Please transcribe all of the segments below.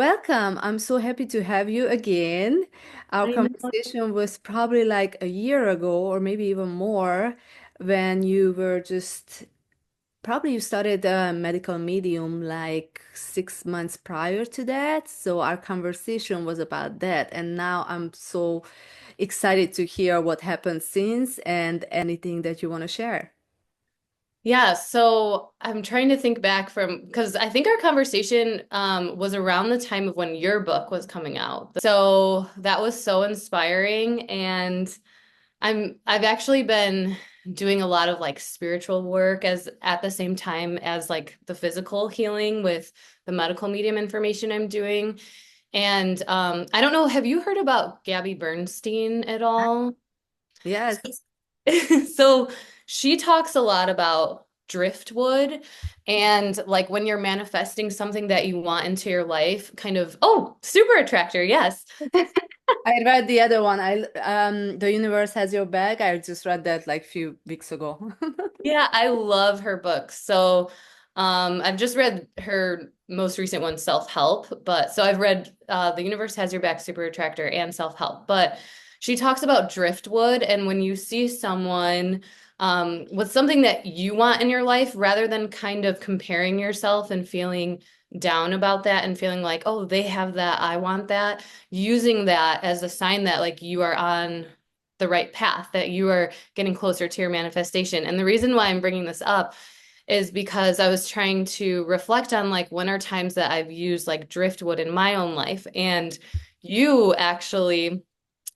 Welcome. I'm so happy to have you again. Our I know. conversation was probably like a year ago, or maybe even more, when you were just probably you started a medical medium like 6 months prior to that. So our conversation was about that. And now I'm so excited to hear what happened since and anything that you want to share. Yeah, so I'm trying to think back from because I think our conversation was around the time of when your book was coming out. So that was so inspiring, and I've actually been doing a lot of like spiritual work as at the same time as like the physical healing with the medical medium information I'm doing. And I don't know, have you heard about Gabby Bernstein at all? Yes. So she talks a lot about driftwood and like when you're manifesting something that you want into your life, kind of, oh, super attractor, yes. I read the other one. The universe has your back. I just read that like few weeks ago. Yeah, I love her books. So I've just read her most recent one, Self-Help, but so I've read The Universe Has Your Back, Super Attractor, and Self-Help. But she talks about driftwood, and when you see someone with something that you want in your life, rather than kind of comparing yourself and feeling down about that and feeling like, oh, they have that, I want that, using that as a sign that like you are on the right path, that you are getting closer to your manifestation. And the reason why I'm bringing this up is because I was trying to reflect on like when are times that I've used like driftwood in my own life. And you actually,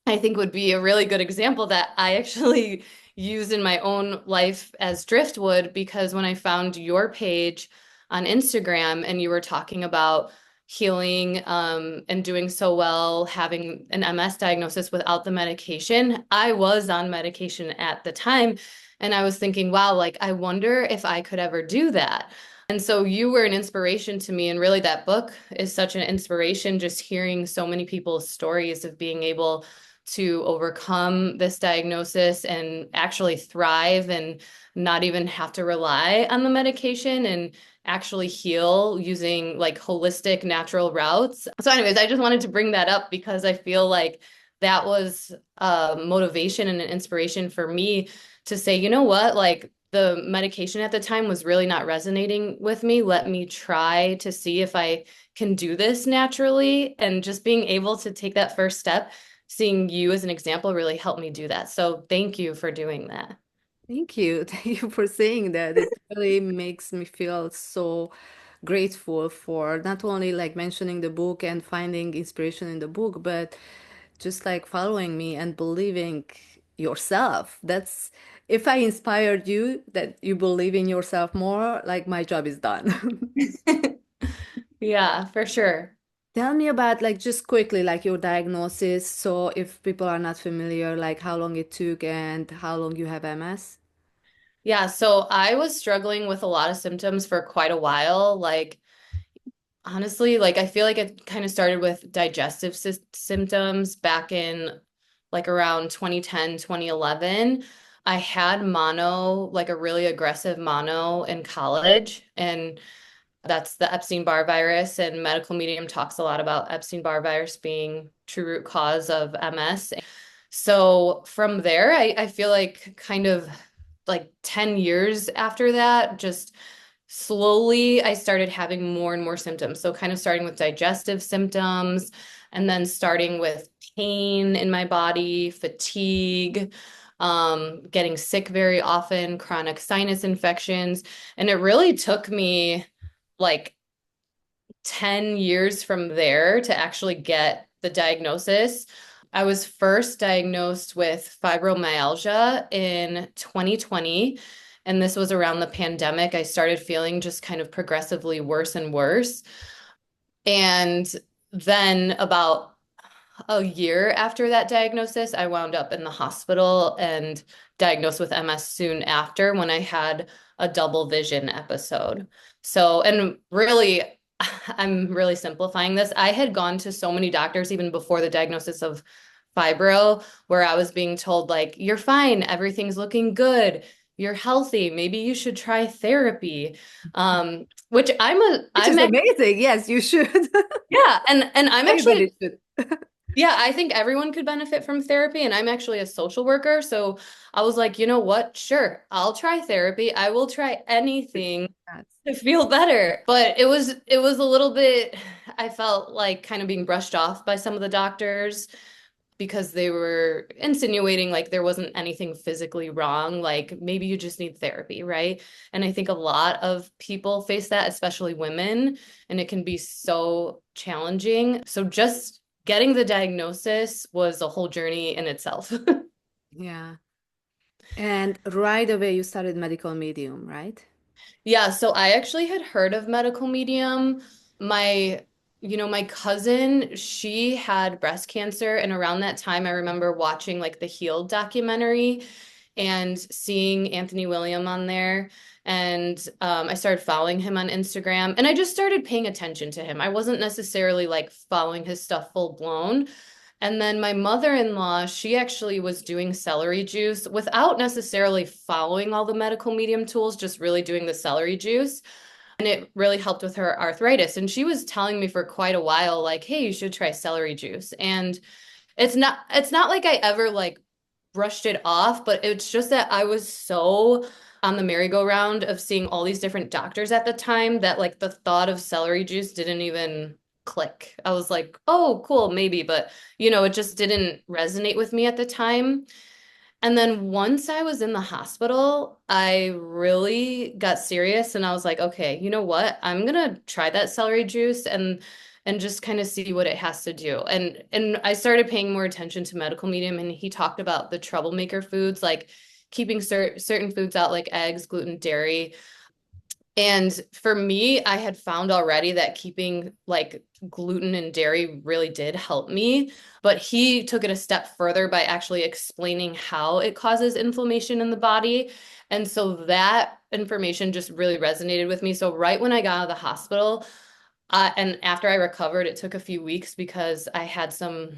I think, would be a really good example that I actually use in my own life as driftwood because when I found your page on Instagram and you were talking about healing and doing so well, having an MS diagnosis without the medication, I was on medication at the time. And I was thinking, wow, like, I wonder if I could ever do that. And so you were an inspiration to me. And really, that book is such an inspiration, just hearing so many people's stories of being able to overcome this diagnosis and actually thrive and not even have to rely on the medication and actually heal using like holistic natural routes. So, anyways, I just wanted to bring that up because I feel like that was a motivation and an inspiration for me to say, you know what, like the medication at the time was really not resonating with me. Let me try to see if I can do this naturally. And just being able to take that first step, seeing you as an example really helped me do that. So thank you for doing that. Thank you. Thank you for saying that. It really makes me feel so grateful for not only like mentioning the book and finding inspiration in the book, but just like following me and believing yourself. That's if I inspired you that you believe in yourself more, like my job is done. Yeah, for sure. Tell me about like just quickly like your diagnosis. So if people are not familiar, like how long it took and how long you have MS. Yeah, so I was struggling with a lot of symptoms for quite a while. Like, honestly, like I feel like it kind of started with digestive symptoms back in like around 2010, 2011. I had mono, like a really aggressive mono in college, and that's the Epstein-Barr virus. And medical medium talks a lot about Epstein-Barr virus being true root cause of MS. So from there, I feel like kind of like 10 years after that, just slowly I started having more and more symptoms. So kind of starting with digestive symptoms and then starting with pain in my body, fatigue, getting sick very often, chronic sinus infections. And it really took me like 10 years from there to actually get the diagnosis. I was first diagnosed with fibromyalgia in 2020, and this was around the pandemic. I started feeling just kind of progressively worse and worse. And then about a year after that diagnosis, I wound up in the hospital and diagnosed with MS soon after when I had a double vision episode. So, and really, I'm really simplifying this. I had gone to so many doctors even before the diagnosis of fibro, where I was being told, like, you're fine, everything's looking good. you're healthy. Maybe you should try therapy. Which Which is amazing. Yes, you should. yeah, and I'm actually Everybody should. yeah, I think everyone could benefit from therapy, and I'm actually a social worker, so I was like, you know what? Sure, I'll try therapy. I will try anything Yes. to feel better. But it was a little bit, I felt like kind of being brushed off by some of the doctors because they were insinuating like there wasn't anything physically wrong, like maybe you just need therapy, right? And I think a lot of people face that, especially women, and it can be so challenging. So just getting the diagnosis was a whole journey in itself. Yeah. And right away you started medical medium, right? Yeah, so I actually had heard of medical medium. My, my cousin, she had breast cancer, and around that time, I remember watching like the Healed documentary and seeing Anthony William on there. And I started following him on Instagram, and I just started paying attention to him. I wasn't necessarily like following his stuff full blown. And then my mother-in-law, she actually was doing celery juice without necessarily following all the medical medium tools, just really doing the celery juice. And it really helped with her arthritis. And she was telling me for quite a while, like, hey, you should try celery juice. And it's not like I ever like brushed it off, but it's just that I was so on the merry-go-round of seeing all these different doctors at the time that like the thought of celery juice didn't even click. I was like, oh, cool, maybe, but it just didn't resonate with me at the time. And then once I was in the hospital, I really got serious and I was like, okay, you know what? I'm gonna try that celery juice and just kind of see what it has to do. And I started paying more attention to medical medium and he talked about the troublemaker foods, like keeping certain foods out like eggs, gluten, dairy. And for me, I had found already that keeping like gluten and dairy really did help me, but he took it a step further by actually explaining how it causes inflammation in the body. And so that information just really resonated with me. So right when I got out of the hospital, and after I recovered, it took a few weeks because I had some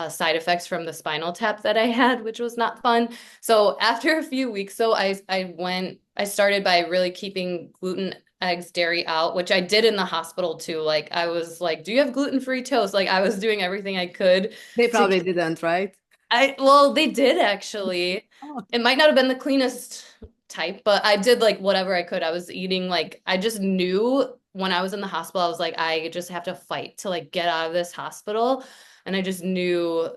side effects from the spinal tap that I had, which was not fun. So after a few weeks, I started by really keeping gluten, eggs, dairy out, which I did in the hospital too. Like I was like, do you have gluten-free toast? Like I was doing everything I could They to probably didn't, right? well, they did actually. Oh, It might not have been the cleanest type, but I did like whatever I could. I was eating like I just knew when I was in the hospital, I was like, I just have to fight to like get out of this hospital. And I just knew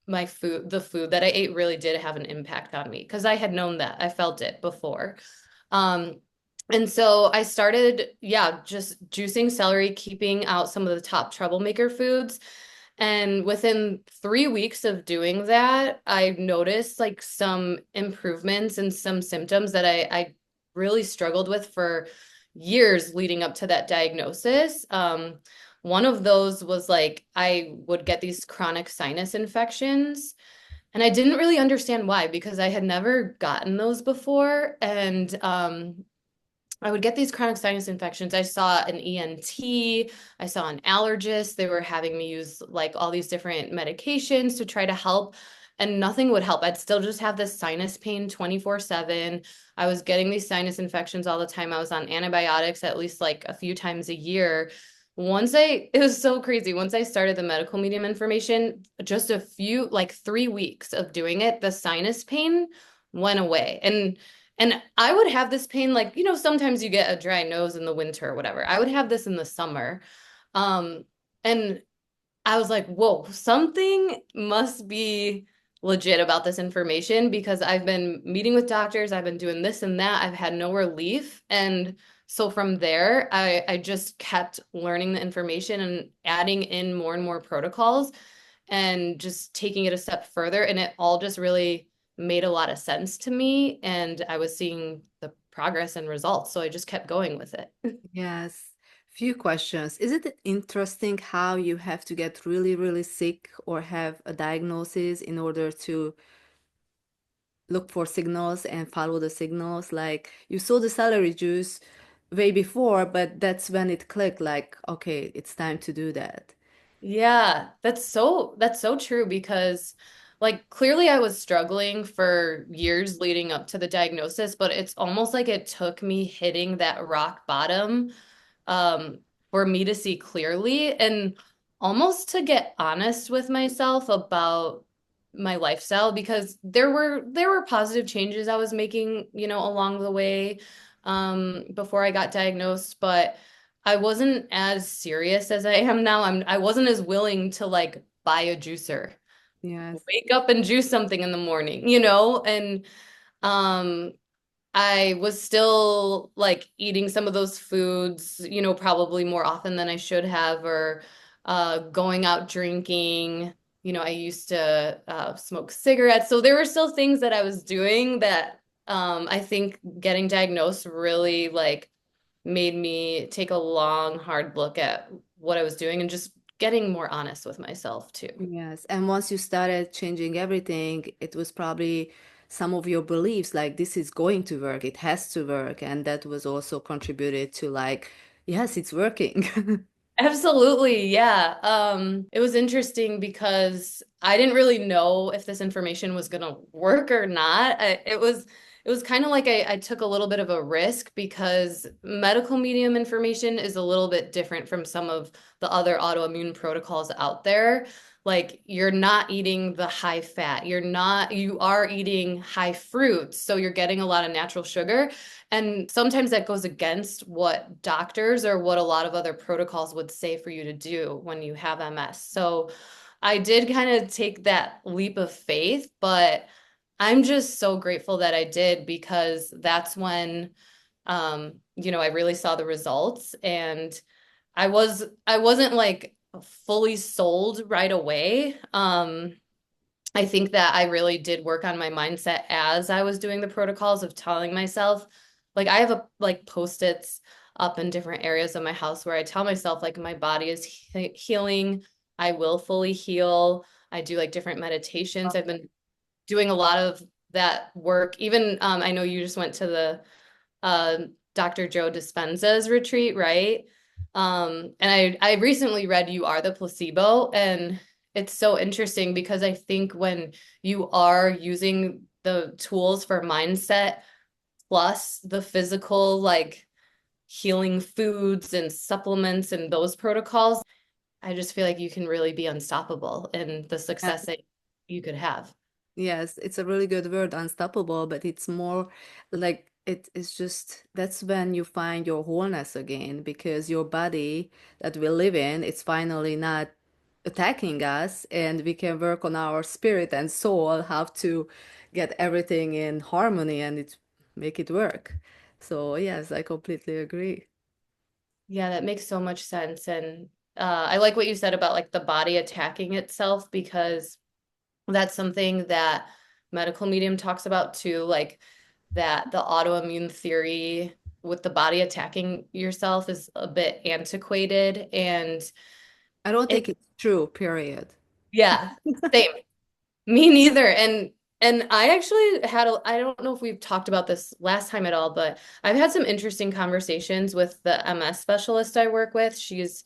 the food that I ate really did have an impact on me because I had known that. I felt it before. Um, and so I started, yeah, just juicing celery, keeping out some of the top troublemaker foods. And within 3 weeks of doing that, I noticed like some improvements and some symptoms that I really struggled with for years leading up to that diagnosis. One of those was like I would get these chronic sinus infections, and I didn't really understand why because I had never gotten those before. And I would get these chronic sinus infections. I saw an ENT, I saw an allergist. They were having me use like all these different medications to try to help, and nothing would help. I'd still just have this sinus pain 24/7. I was getting these sinus infections all the time. I was on antibiotics at least like a few times a year. It was so crazy. Once I started the medical medium information, just a few, like 3 weeks of doing it, the sinus pain went away. And I would have this pain like, sometimes you get a dry nose in the winter or whatever. I would have this in the summer. Um, and I was like, whoa, something must be legit about this information because I've been meeting with doctors, I've been doing this and that, I've had no relief. And so from there, I just kept learning the information and adding in more and more protocols and just taking it a step further. And it all just really made a lot of sense to me. And I was seeing the progress and results. So I just kept going with it. yes. Few questions. Is it interesting how you have to get really, really sick or have a diagnosis in order to look for signals and follow the signals? Like you saw the celery juice way before, but that's when it clicked, like, okay, it's time to do that. Yeah, that's so true because like clearly I was struggling for years leading up to the diagnosis, but it's almost like it took me hitting that rock bottom um, for me to see clearly and almost to get honest with myself about my lifestyle because there were positive changes I was making, along the way before I got diagnosed, but I wasn't as serious as I am now. I wasn't as willing to like buy a juicer, Yes. wake up and juice something in the morning, and um I was still like eating some of those foods, probably more often than I should have, or going out drinking. I used to smoke cigarettes. So there were still things that I was doing that I think getting diagnosed really like made me take a long, hard look at what I was doing and just getting more honest with myself too. Yes. And once you started changing everything, it was probably some of your beliefs like this is going to work, it has to work. And that was also contributed to like, yes, it's working. Absolutely, yeah. It was interesting because I didn't really know if this information was gonna work or not. It was kind of like I took a little bit of a risk because medical medium information is a little bit different from some of the other autoimmune protocols out there. Like you're not eating the high fat, you are eating high fruits, so you're getting a lot of natural sugar. And sometimes that goes against what doctors or what a lot of other protocols would say for you to do when you have MS. So I did kind of take that leap of faith, but I'm just so grateful that I did because that's when I really saw the results and I wasn't like fully sold right away. I think that I really did work on my mindset as I was doing the protocols of telling myself, like I have like post-its up in different areas of my house where I tell myself like my body is healing, I will fully heal. I do like different meditations. I've been doing a lot of that work. Even I know you just went to the uh, Dr. Joe Dispenza's retreat, right? And I recently read You Are the Placebo, and it's so interesting because I think when you are using the tools for mindset plus the physical, like healing foods and supplements and those protocols, I just feel like you can really be unstoppable in the success that you could have. Yes, it's a really good word, unstoppable, but it's more like it's just that's when you find your wholeness again because your body that we live in, it's finally not attacking us and we can work on our spirit and soul, how to get everything in harmony and it make it work. So yes, I completely agree. Yeah, that makes so much sense. And I like what you said about like the body attacking itself because that's something that medical medium talks about too, like that the autoimmune theory with the body attacking yourself is a bit antiquated and I don't it think it's true, period. yeah, same. Me neither. And I actually I don't know if we've talked about this last time at all, but I've had some interesting conversations with the MS specialist I work with. She's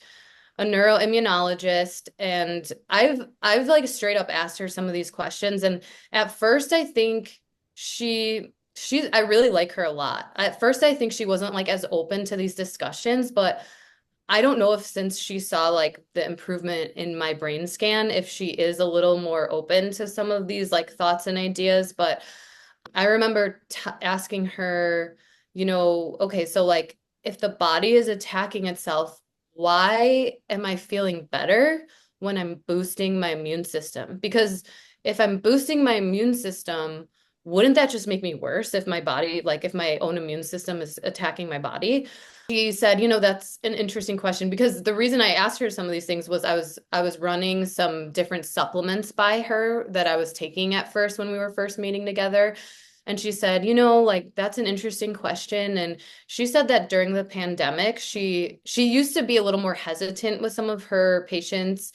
a neuroimmunologist, and I've like straight up asked her some of these questions. And at first I think I really like her a lot. At first I think she wasn't like as open to these discussions, but I don't know if since she saw like the improvement in my brain scan, if she is a little more open to some of these like thoughts and ideas. But I remember asking her, okay, so like if the body is attacking itself, why am I feeling better when I'm boosting my immune system? Because if I'm boosting my immune system, wouldn't that just make me worse if my body, like if my own immune system is attacking my body? She said, that's an interesting question because the reason I asked her some of these things was I was running some different supplements by her that I was taking at first when we were first meeting together. And she said, like that's an interesting question. And she said that during the pandemic, she used to be a little more hesitant with some of her patients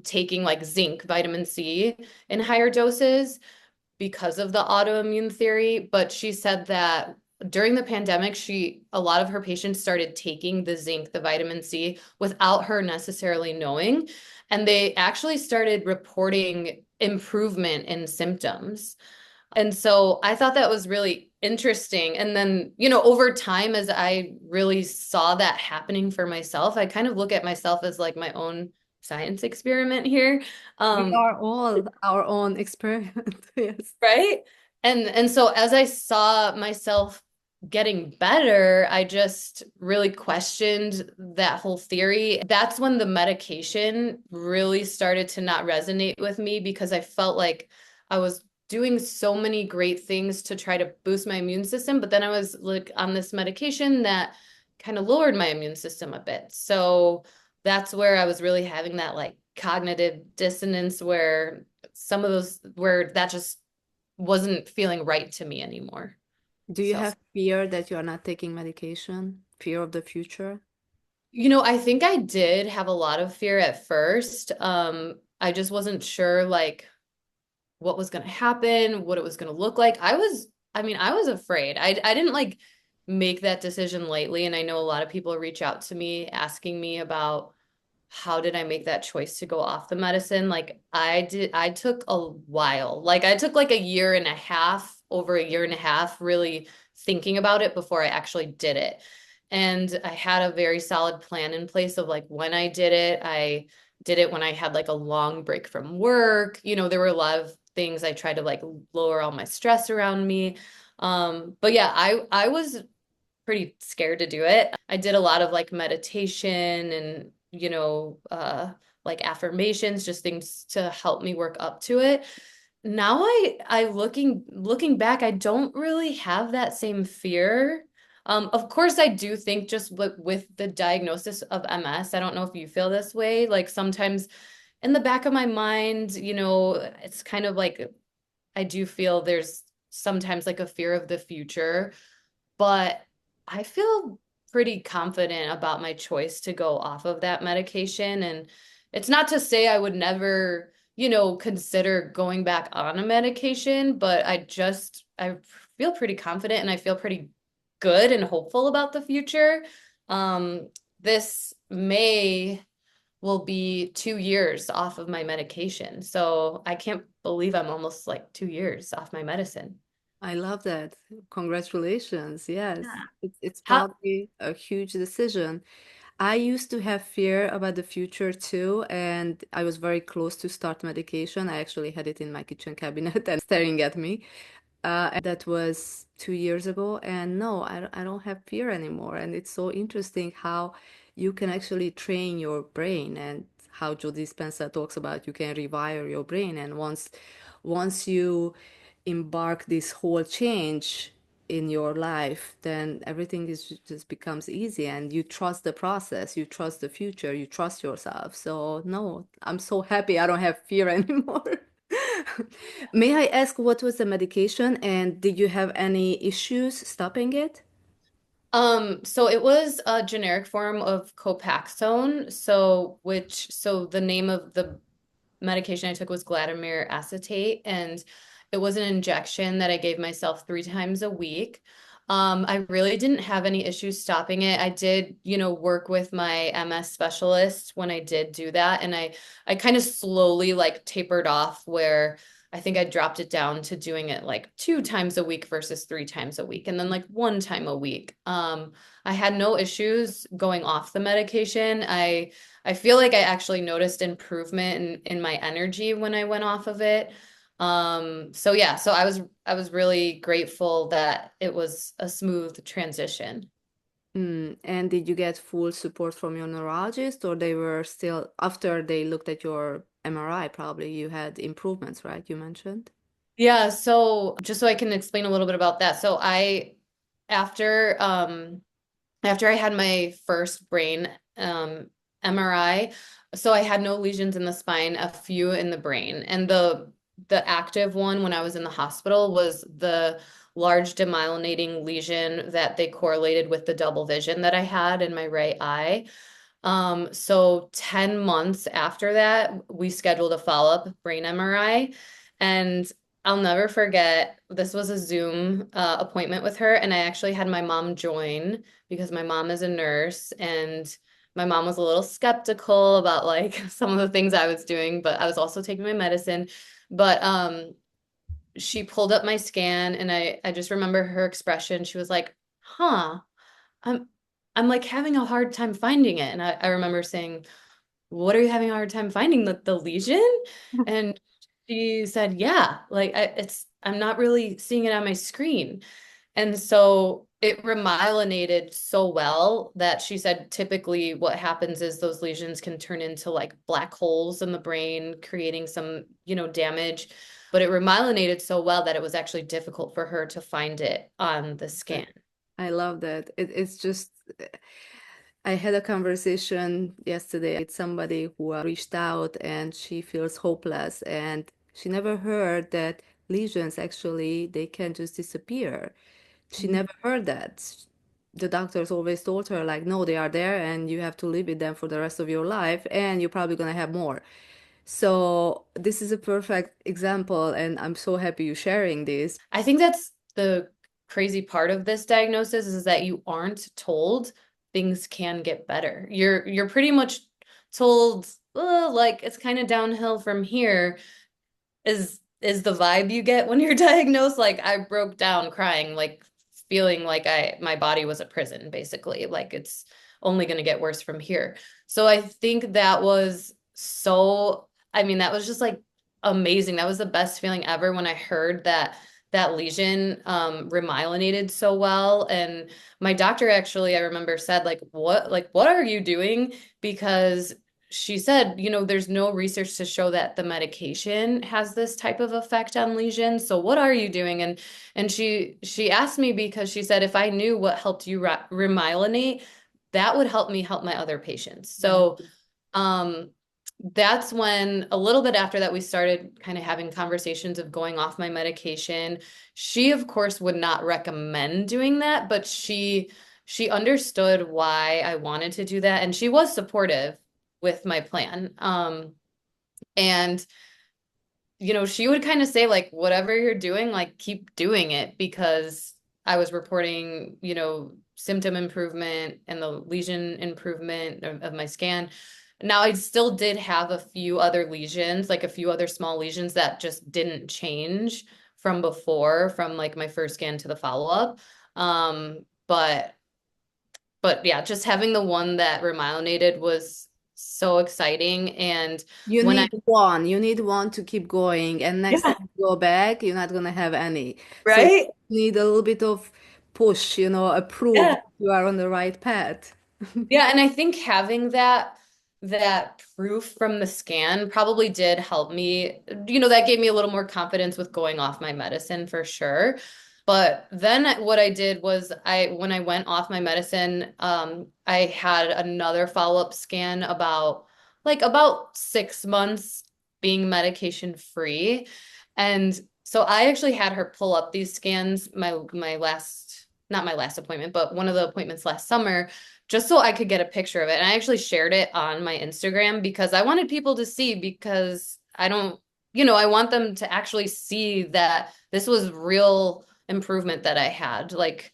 taking like zinc, vitamin C in higher doses because of the autoimmune theory. But she said that during the pandemic, a lot of her patients started taking the zinc, the vitamin C, without her necessarily knowing. And they actually started reporting improvement in symptoms. And so I thought that was really interesting. And then, over time, as I really saw that happening for myself, I kind of look at myself as like my own science experiment here. We Um, are all our own experiment. Yes. right? And so as I saw myself getting better, I just really questioned that whole theory. That's when the medication really started to not resonate with me because I felt like I was doing so many great things to try to boost my immune system, but then I was like on this medication that kind of lowered my immune system a bit. So that's where I was really having that like cognitive dissonance where some of those where that just wasn't feeling right to me anymore. Do you So, have fear that you are not taking medication? Fear of the future? I think I did have a lot of fear at first. I just wasn't sure like what was going to happen, what it was going to look like. I was afraid. I didn't like make that decision lightly. And I know a lot of people reach out to me asking me about how did I make that choice to go off the medicine? Like I took a while. Like I took like a year and a half, over a year and a half, really thinking about it before I actually did it. And I had a very solid plan in place of like when I did it. I did it when I had like a long break from work. There were a lot of things I tried to like lower all my stress around me. But yeah, I was pretty scared to do it. I did a lot of like meditation and, like affirmations, just things to help me work up to it. Now I looking back, I don't really have that same fear. Of course, I do think just with the diagnosis of MS, I don't know if you feel this way. Like sometimes in the back of my mind, it's kind of like I do feel there's sometimes like a fear of the future, but I feel pretty confident about my choice to go off of that medication. And it's not to say I would never, consider going back on a medication, but I feel pretty confident and I feel pretty good and hopeful about the future. This May will be 2 years off of my medication. So I can't believe I'm almost like 2 years off my medicine. I love that. Congratulations. Yes. Yeah. It's How, probably a huge decision. I used to have fear about the future too, and I was very close to start medication. I actually had it in my kitchen cabinet and staring at me. And that was 2 years ago. And no, I don't have fear anymore. And it's so interesting how you can actually train your brain and how Joe Dispenza talks about you can rewire your brain. And once you embark this whole change in your life, then everything is just becomes easy and you trust the process, you trust the future, you trust yourself. So no, I'm so happy I don't have fear anymore. May I ask what was the medication and did you have any issues stopping it? so it was a generic form of Copaxone. So the name of the medication I took was glatiramer acetate, and it was an injection that I gave myself 3 times a week. I really didn't have any issues stopping it. I did, work with my MS specialist when I did do that, and I kind of slowly like tapered off where I think I dropped it down to doing it like 2 times a week versus 3 times a week, and then like 1 time a week. I had no issues going off the medication. I feel like I actually noticed improvement in my energy when I went off of it. So yeah, so I was really grateful that it was a smooth transition. And did you get full support from your neurologist or they were still, after they looked at your MRI, probably you had improvements, right? You mentioned. Yeah, so just so I can explain a little bit about that. So after after I had my first brain MRI, so I had no lesions in the spine, a few in the brain. And the active one when I was in the hospital was the large demyelinating lesion that they correlated with the double vision that I had in my right eye. So 10 months after that, we scheduled a follow-up brain MRI. And I'll never forget, this was a Zoom appointment with her, and I actually had my mom join because my mom is a nurse, and my mom was a little skeptical about like some of the things I was doing, but I was also taking my medicine. But she pulled up my scan and I just remember her expression. She was like, "Huh, I'm I'm like having a hard time finding it." And I remember saying, "What are you having a hard time finding? The lesion?" And she said, "Yeah, like I'm not really seeing it on my screen." And so it remyelinated so well that she said typically what happens is those lesions can turn into like black holes in the brain, creating some, damage. But it remyelinated so well that it was actually difficult for her to find it on the scan. I love that. It's just, I had a conversation yesterday with somebody who reached out and she feels hopeless and she never heard that lesions actually they can just disappear. She never heard that. The doctors always told her like, no, they are there and you have to live with them for the rest of your life and you're probably gonna have more. So this is a perfect example and I'm so happy you sharing this. I think that's the crazy part of this diagnosis is that you aren't told things can get better. You're pretty much told, like it's kind of downhill from here is the vibe you get when you're diagnosed. Like I broke down crying, like feeling like my body was a prison, basically. Like it's only going to get worse from here. So I think that was so, I mean, that was just like amazing. That was the best feeling ever when I heard that lesion remyelinated so well. And my doctor actually, I remember said, what are you doing? Because she said, there's no research to show that the medication has this type of effect on lesions. So what are you doing? And she asked me because she said if I knew what helped you remyelinate, that would help me help my other patients. Yeah. So um that's when a little bit after that we started kind of having conversations of going off my medication. She of course would not recommend doing that, but she understood why I wanted to do that and she was supportive with my plan. And she would kind of say like whatever you're doing, like keep doing it because I was reporting, symptom improvement and the lesion improvement of my scan. Now I still did have a few other lesions, like a few other small lesions that just didn't change from before, from like my first scan to the follow-up. Um, but but yeah, just having the one that remyelinated was so exciting. And You when I, need one. You need one to keep going. And next time yeah, you go back, you're not gonna have any. So you right? need a little bit of push, a proof Yeah. that you are on the right path. Yeah, and I think having that proof from the scan probably did help me. That gave me a little more confidence with going off my medicine for sure. But then what I did was when I went off my medicine, I had another follow-up scan about 6 months being medication free. And so I actually had her pull up these scans, my last, not my last appointment, but one of the appointments last summer just so I could get a picture of it. And I actually shared it on my Instagram because I wanted people to see because I don't, I want them to actually see that this was real improvement that I had. Like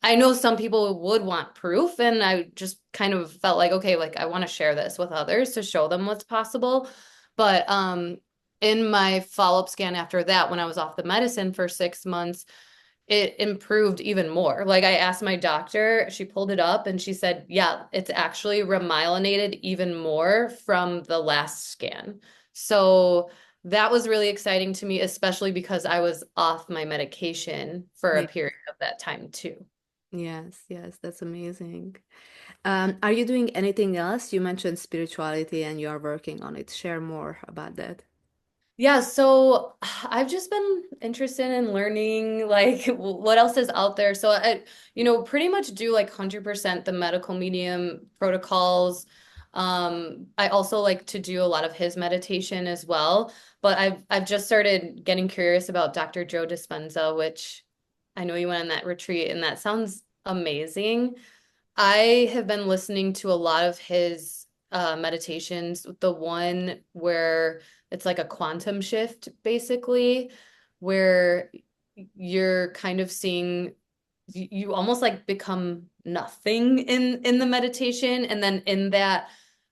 I know some people would want proof and I just kind of felt like, okay, like I want to share this with others to show them what's possible. But in my follow-up scan after that, when I was off the medicine for 6 months, it improved even more. Like I asked my doctor, she pulled it up and she said, yeah, it's actually remyelinated even more from the last scan. So that was really exciting to me, especially because I was off my medication for a Yeah. period of that time too. Yes, yes, that's amazing. Are you doing anything else? You mentioned spirituality and you are working on it. Share more about that. Yeah, so I've just been interested in learning like what else is out there. So pretty much do like 100% the medical medium protocols. I also like to do a lot of his meditation as well, but I've just started getting curious about Dr. Joe Dispenza, which I know you went on that retreat and that sounds amazing. I have been listening to a lot of his meditations, the one where it's like a quantum shift, basically, where you're kind of seeing you almost like become nothing in the meditation, and then in that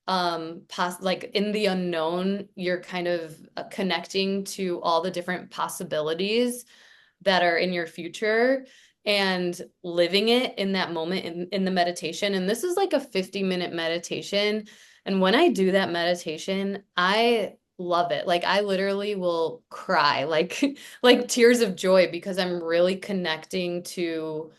like in the unknown, you're kind of connecting to all the different possibilities that are in your future and living it in that moment in the meditation. And this is like a 50-minute meditation. And when I do that meditation, I love it. Like I literally will cry, like like tears of joy because I'm really connecting to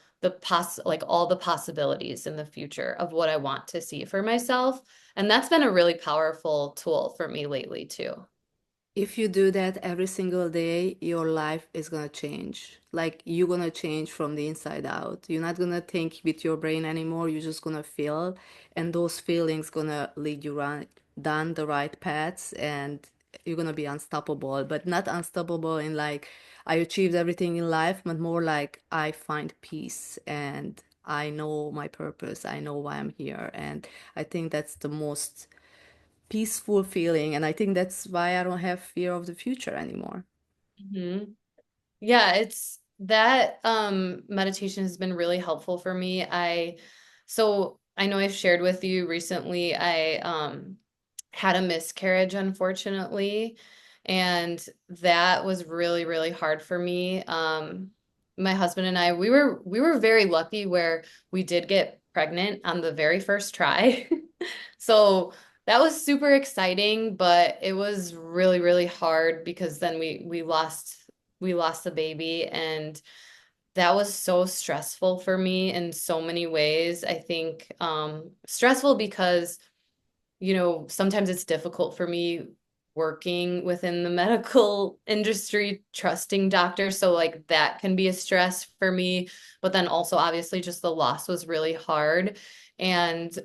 like all the possibilities in the future of what I want to see for myself. And that's been a really powerful tool for me lately too. If you do that every single day, your life is gonna change. Like you're gonna change from the inside out. You're not gonna think with your brain anymore. You're just gonna feel, and those feelings gonna lead you right down the right paths, and you're gonna be unstoppable. But not unstoppable in like I achieved everything in life, but more like I find peace and I know my purpose. I know why I'm here, and I think that's the most peaceful feeling. And I think that's why I don't have fear of the future anymore. Mhm. Yeah, it's that meditation has been really helpful for me. I know I've shared with you recently I had a miscarriage unfortunately, and that was really really hard for me. My husband and I we were very lucky where we did get pregnant on the very first try. So that was super exciting, but it was really, really hard because then we lost the baby, and that was so stressful for me in so many ways. I think stressful because sometimes it's difficult for me working within the medical industry, trusting doctors. So, like, that can be a stress for me. But then also, obviously, just the loss was really hard. And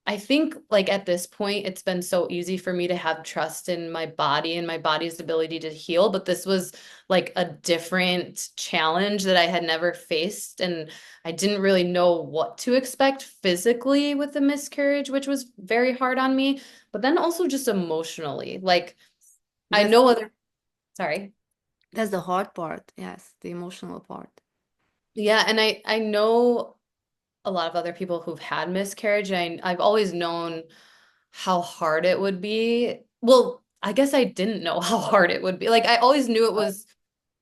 I think, like, at this point, it's been so easy for me to have trust in my body and my body's ability to heal. But this was like a different challenge that I had never faced. And I didn't really know what to expect physically with the miscarriage, which was very hard on me, but then also just emotionally. Like I That's know other, sorry. that's the hard part. Yes, the emotional part. Yeah, and I know a lot of other people who've had miscarriage, and I've always known how hard it would be. Well, I guess I didn't know how hard it would be. Like I always knew it was,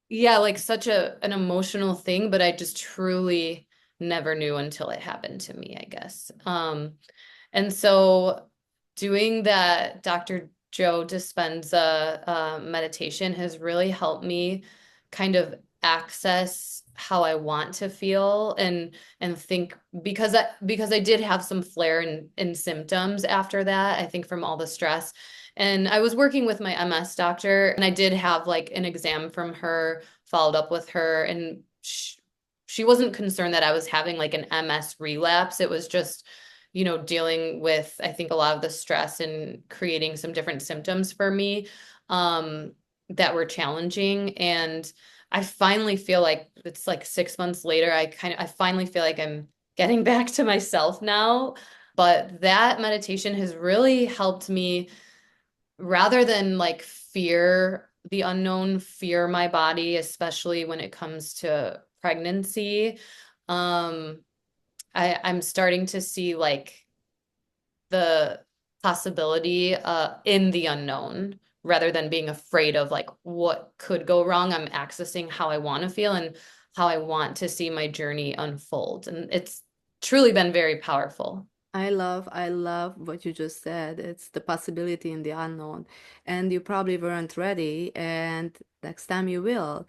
yeah, like such an emotional thing, but I just truly never knew until it happened to me, I guess. And so doing that Dr. Joe Dispenza meditation has really helped me kind of access how I want to feel and think because I did have some flare in symptoms after that, I think from all the stress. And I was working with my MS doctor, and I did have like an exam from her, followed up with her, and she wasn't concerned that I was having like an MS relapse. It was just dealing with, I think, a lot of the stress and creating some different symptoms for me that were challenging. And I finally feel like it's like 6 months later, I finally feel like I'm getting back to myself now. But that meditation has really helped me rather than like fear the unknown, fear my body, especially when it comes to pregnancy. Um, I'm starting to see like the possibility in the unknown rather than being afraid of like what could go wrong. I'm accessing how I want to feel and how I want to see my journey unfold. And it's truly been very powerful. I love what you just said. It's the possibility in the unknown. And you probably weren't ready, and next time you will.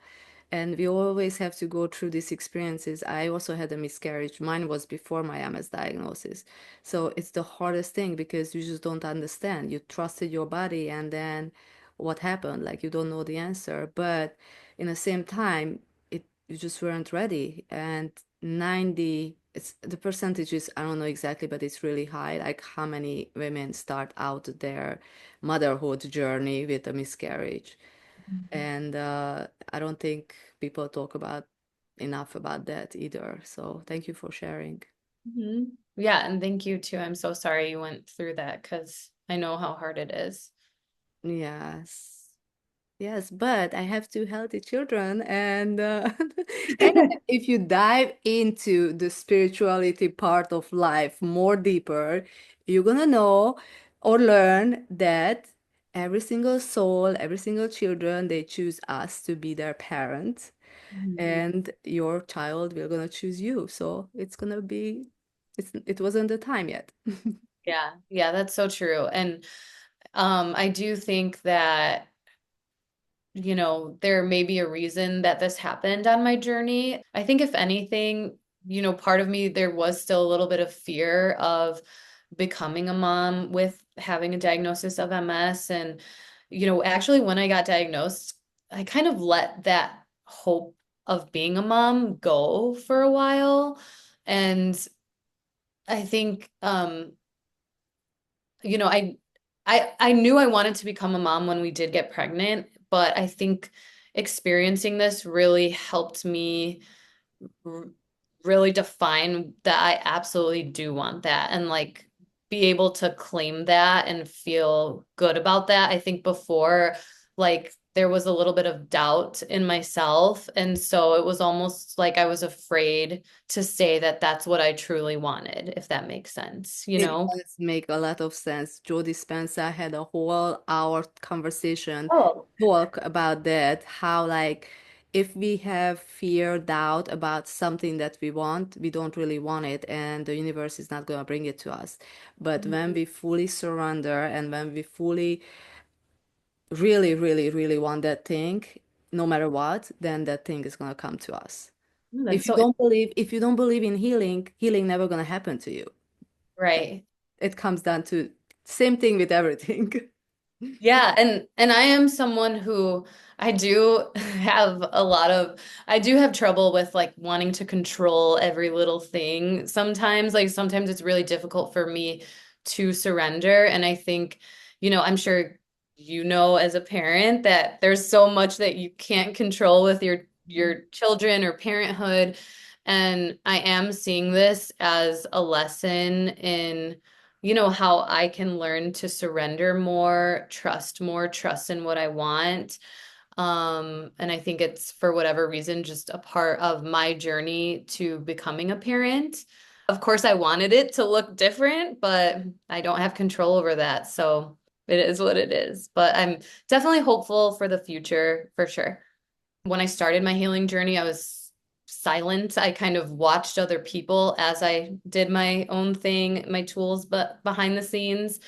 And we always have to go through these experiences. I also had a miscarriage. Mine was before my MS diagnosis. So it's the hardest thing because you just don't understand. You trusted your body, and then what happened? Like you don't know the answer. But in the same time, you just weren't ready. And 90, it's the percentages, I don't know exactly, but it's really high. Like how many women start out their motherhood journey with a miscarriage. And I don't think people talk about enough about that either. So thank you for sharing. Mhm. Yeah, and thank you too. I'm so sorry you went through that because I know how hard it is. Yes. Yes, but I have two healthy children, and and if you dive into the spirituality part of life more deeper, you're gonna know or learn that every single soul, every single children, they choose us to be their parents, Mhm. and your child will gonna choose you. So it's gonna be, it wasn't the time yet. Yeah, yeah, that's so true. And I do think that there may be a reason that this happened on my journey. I think if anything, part of me, there was still a little bit of fear of becoming a mom with having a diagnosis of MS. And, actually, when I got diagnosed, I kind of let that hope of being a mom go for a while. And I think, you know, I I knew I wanted to become a mom when we did get pregnant, but I think experiencing this really helped me r really define that I absolutely do want that and like be able to claim that and feel good about that. I think before, like, there was a little bit of doubt in myself. And so it was almost like I was afraid to say that that's what I truly wanted, if that makes sense, you It know? does make a lot of sense. Joe Dispenza had a whole hour conversation Oh. talk about that, how like if we have fear, doubt about something that we want, we don't really want it, and the universe is not going to bring it to us. But when we fully surrender and when we fully really, really, really want that thing, no matter what, then that thing is going to come to us. Oh, that's so If you don't believe in healing, healing never going to happen to you. right. It comes down to same thing with everything. Yeah, and I am someone who I do have a lot of I do have trouble with like wanting to control every little thing. Sometimes it's really difficult for me to surrender. And I think, I'm sure as a parent that there's so much that you can't control with your children or parenthood. And I am seeing this as a lesson in how I can learn to surrender more, trust in what I want. And I think it's for whatever reason just a part of my journey to becoming a parent. Of course, I wanted it to look different, but I don't have control over that. So it is what it is. But I'm definitely hopeful for the future for sure. When I started my healing journey, I was silent. I kind of watched other people as I did my own thing, my tools, but behind the scenes.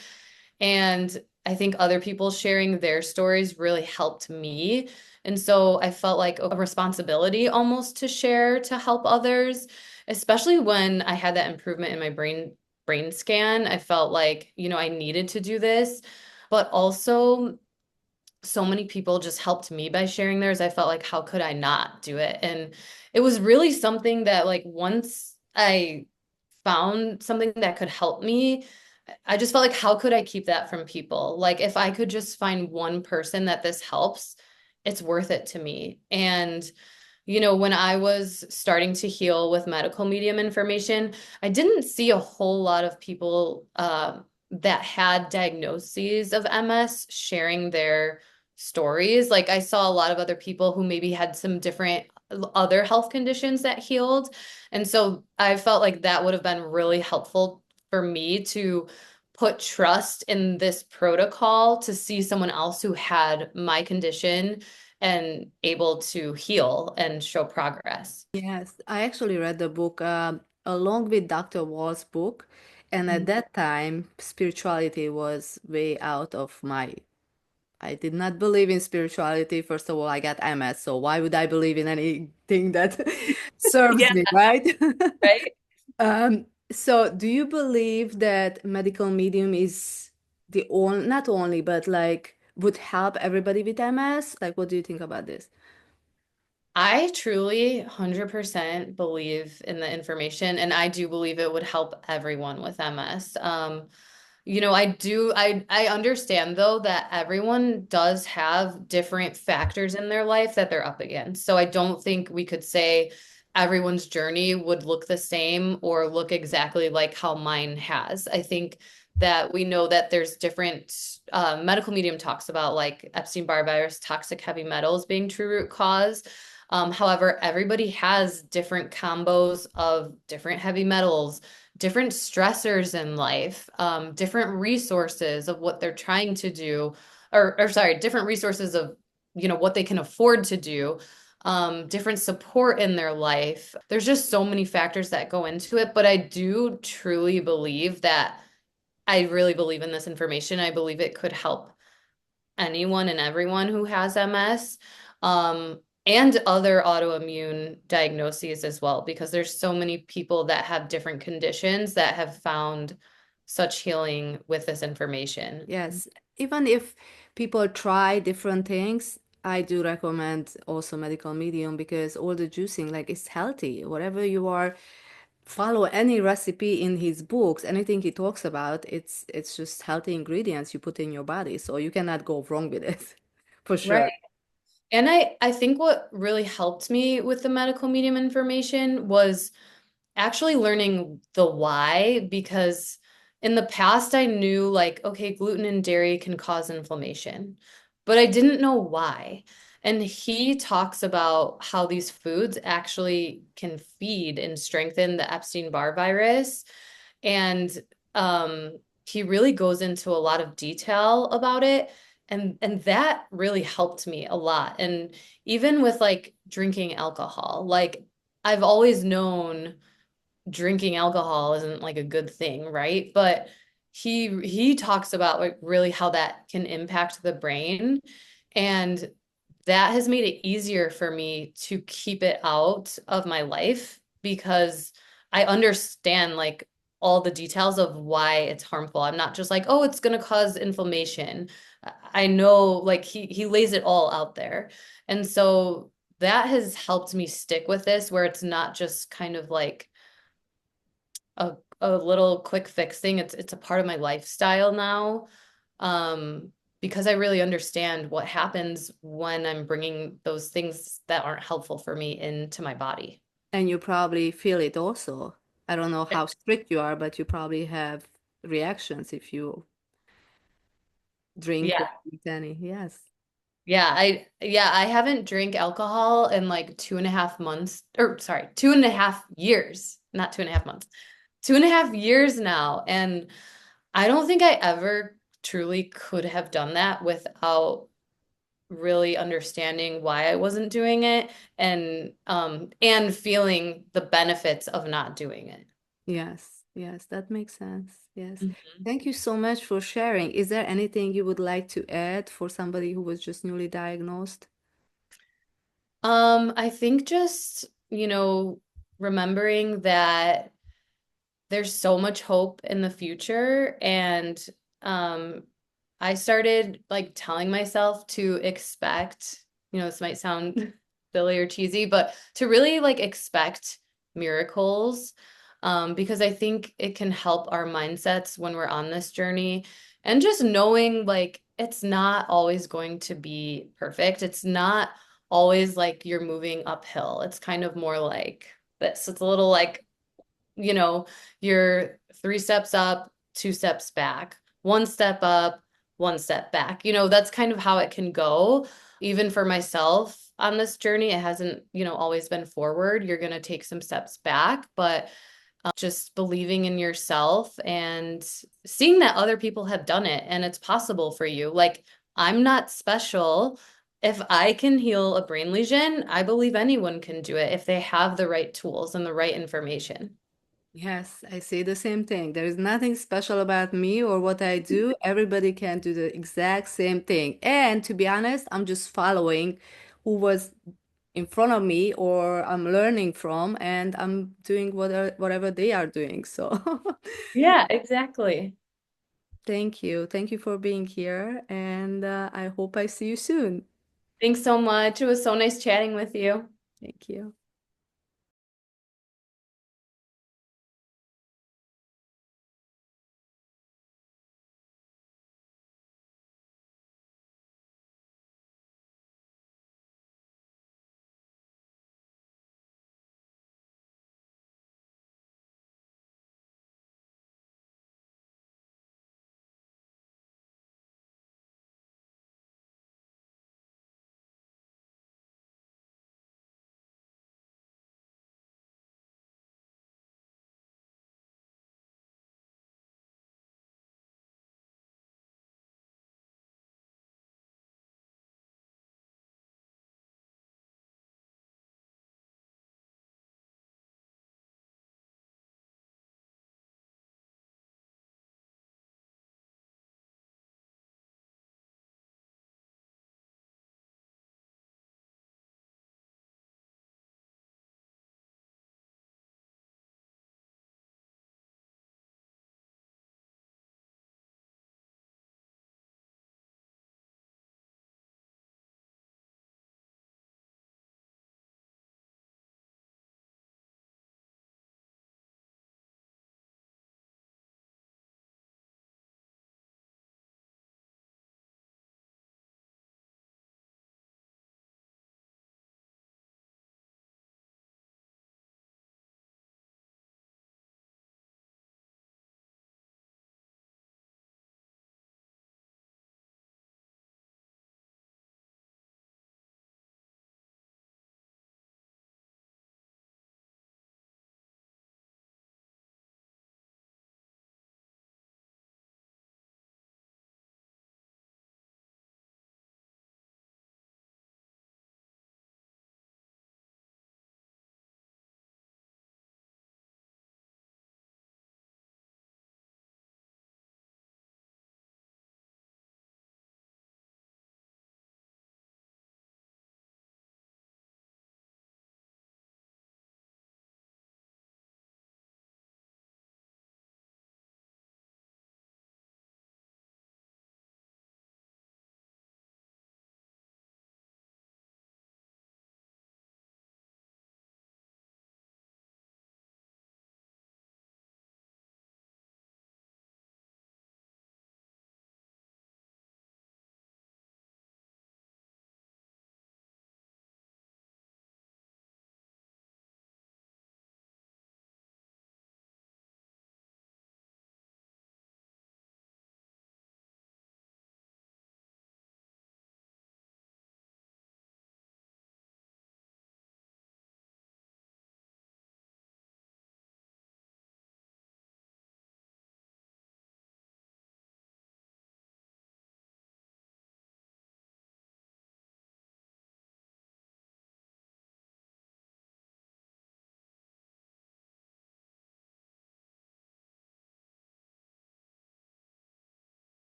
And I think other people sharing their stories really helped me. And so I felt like a responsibility almost to share to help others, especially when I had that improvement in my brain scan. I felt like, I needed to do this, but also so many people just helped me by sharing theirs. I felt like, how could I not do it? And it was really something that, like, once I found something that could help me, I just felt like, how could I keep that from people? Like, if I could just find one person that this helps, it's worth it to me. And when I was starting to heal with medical medium information, I didn't see a whole lot of people that had diagnoses of MS sharing their stories. Like I saw a lot of other people who maybe had some different other health conditions that healed. And so I felt like that would have been really helpful for me to put trust in this protocol to see someone else who had my condition and able to heal and show progress. Yes, I actually read the book along with Dr. Wall's book, and at Mhm. that time, spirituality was way out of my. I did not believe in spirituality. First of all, I got MS, so why would I believe in anything that serves Yeah, me, right? right. So do you believe that medical medium is the only, not only, but like would help everybody with MS? Like, what do you think about this? I truly 100% believe in the information, and I do believe it would help everyone with MS. I understand though that everyone does have different factors in their life that they're up against. So I don't think we could say everyone's journey would look the same or look exactly like how mine has. I think that we know that there's different medical medium talks about like Epstein-Barr virus, toxic heavy metals being true root cause. However, everybody has different combos of different heavy metals, different stressors in life, different resources of what they're trying to do, or sorry, different resources of, what they can afford to do, different support in their life. There's just so many factors that go into it, but I do truly believe that I really believe in this information. I believe it could help anyone and everyone who has MS, and other autoimmune diagnoses as well, because there's so many people that have different conditions that have found such healing with this information. Yes, even if people try different things, I do recommend also medical medium because all the juicing, like it's healthy. Whatever you are, follow any recipe in his books, anything he talks about, it's just healthy ingredients you put in your body, so you cannot go wrong with it, for Right. sure. And I think what really helped me with the medical medium information was actually learning the why, because in the past I knew like, okay, gluten and dairy can cause inflammation, but I didn't know why. And he talks about how these foods actually can feed and strengthen the Epstein-Barr virus. And he really goes into a lot of detail about it. And that really helped me a lot. And even with like drinking alcohol, like I've always known drinking alcohol isn't like a good thing, right? But he talks about like really how that can impact the brain, and that has made it easier for me to keep it out of my life because I understand like all the details of why it's harmful. I'm not just like, oh, it's going to cause inflammation. I know like he lays it all out there. And so that has helped me stick with this where it's not just kind of like a little quick fix thing. It's a part of my lifestyle now. Because I really understand what happens when I'm bringing those things that aren't helpful for me into my body. And you probably feel it also. I don't know how strict you are, but you probably have reactions if you drink or Yeah. eat any. Yes. Yeah, I haven't drank alcohol in like 2.5 months, or sorry, 2.5 years, not 2.5 months, 2.5 years now. And I don't think I ever truly could have done that without really understanding why I wasn't doing it, and feeling the benefits of not doing it. Yes, yes, that makes sense. Yes. Mhm. Thank you so much for sharing. Is there anything you would like to add for somebody who was just newly diagnosed? I think just, remembering that there's so much hope in the future, and um I started like telling myself to expect, this might sound silly or cheesy, but to really like expect miracles, because I think it can help our mindsets when we're on this journey, and just knowing like it's not always going to be perfect. It's not always like you're moving uphill. It's kind of more like this. It's a little like, you know, you're 3 steps up, 2 steps back, 1 step up, 1 step back. That's kind of how it can go. Even for myself on this journey, it hasn't, always been forward. You're going to take some steps back, but just believing in yourself and seeing that other people have done it and it's possible for you. Like, I'm not special. If I can heal a brain lesion, I believe anyone can do it if they have the right tools and the right information. Yes, I say the same thing. There is nothing special about me or what I do. Everybody can do the exact same thing. And to be honest, I'm just following who was in front of me or I'm learning from, and I'm doing whatever they are doing. So Yeah, exactly. thank you. Thank you for being here. And I hope I see you soon. Thanks so much. It was so nice chatting with you. Thank you.